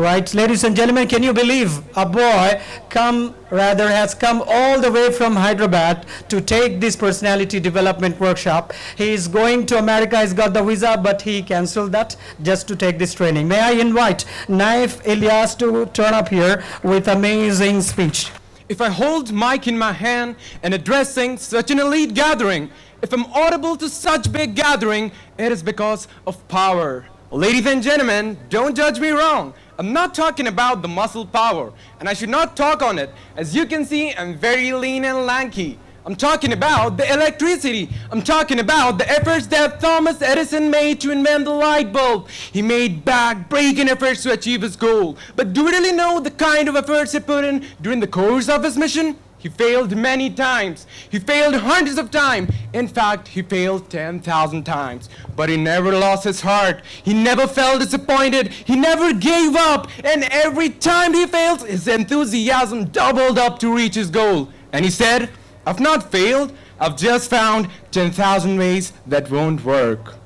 Right, ladies and gentlemen, can you believe a boy has come all the way from Hyderabad to take this personality development workshop. He is going to America, he's got the visa, but he cancelled that just to take this training. May I invite Naif Ilyas to turn up here with amazing speech. If I hold mic in my hand and addressing such an elite gathering, if I'm audible to such big gathering, it is because of power. Ladies and gentlemen, don't judge me wrong. I'm not talking about the muscle power, and I should not talk on it. As you can see, I'm very lean and lanky. I'm talking about the electricity. I'm talking about the efforts that Thomas Edison made to invent the light bulb. He made back-breaking efforts to achieve his goal. But do you really know the kind of efforts he put in during the course of his mission? He failed many times. He failed hundreds of times. In fact, he failed 10,000 times. But he never lost his heart. He never felt disappointed. He never gave up. And every time he failed, his enthusiasm doubled up to reach his goal. And he said, "I've not failed. I've just found 10,000 ways that won't work."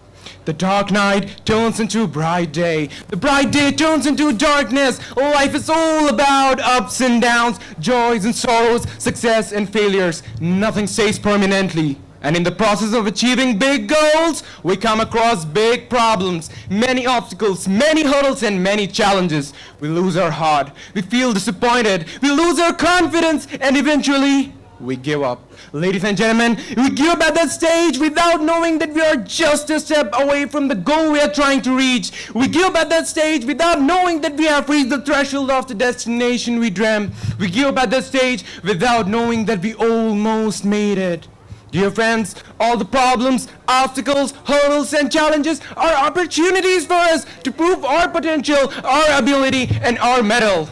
The dark night turns into bright day. The bright day turns into darkness. Life is all about ups and downs, joys and sorrows, success and failures. Nothing stays permanently. And in the process of achieving big goals, we come across big problems, many obstacles, many hurdles, and many challenges. We lose our heart. We feel disappointed. We lose our confidence, and eventually, we give up. Ladies and gentlemen, we give up at that stage without knowing that we are just a step away from the goal we are trying to reach. We give up at that stage without knowing that we have reached the threshold of the destination we dreamt. We give up at that stage without knowing that we almost made it. Dear friends, all the problems, obstacles, hurdles, and challenges are opportunities for us to prove our potential, our ability, and our mettle.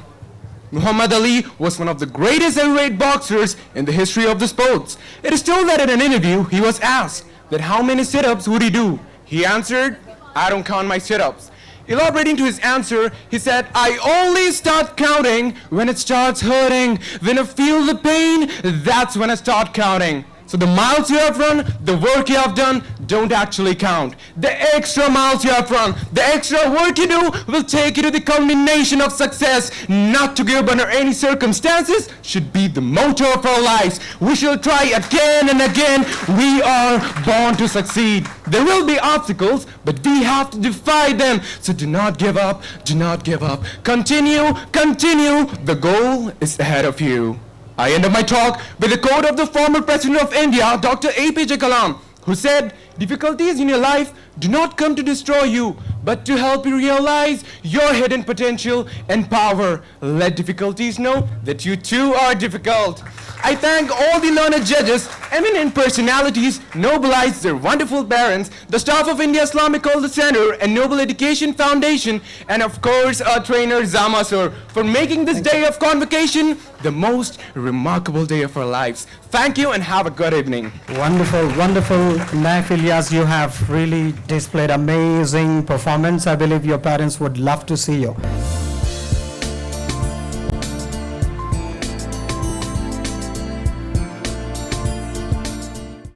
Muhammad Ali was one of the greatest heavyweight boxers in the history of the sports. It is told that in an interview, he was asked that how many sit-ups would he do. He answered, "I don't count my sit-ups." Elaborating to his answer, he said, "I only start counting when it starts hurting. When I feel the pain, that's when I start counting." So the miles you have run, the work you have done, don't actually count. The extra miles you have run, the extra work you do will take you to the culmination of success. Not to give up under any circumstances should be the motto of our lives. We shall try again and again. We are born to succeed. There will be obstacles, but we have to defy them. So do not give up, do not give up. Continue, continue. The goal is ahead of you. I end up my talk with a quote of the former President of India, Dr. APJ Kalam, who said, "Difficulties in your life do not come to destroy you, but to help you realize your hidden potential and power. Let difficulties know that you too are difficult." I thank all the learned judges, eminent personalities, nobilized their wonderful parents, the staff of India Islamic Culture Center and Noble Education Foundation, and of course our trainer Zama sir for making this day of convocation the most remarkable day of our lives. Thank you and have a good evening. Wonderful, wonderful. Naif Ilyas, you have really displayed amazing performance. I believe your parents would love to see you.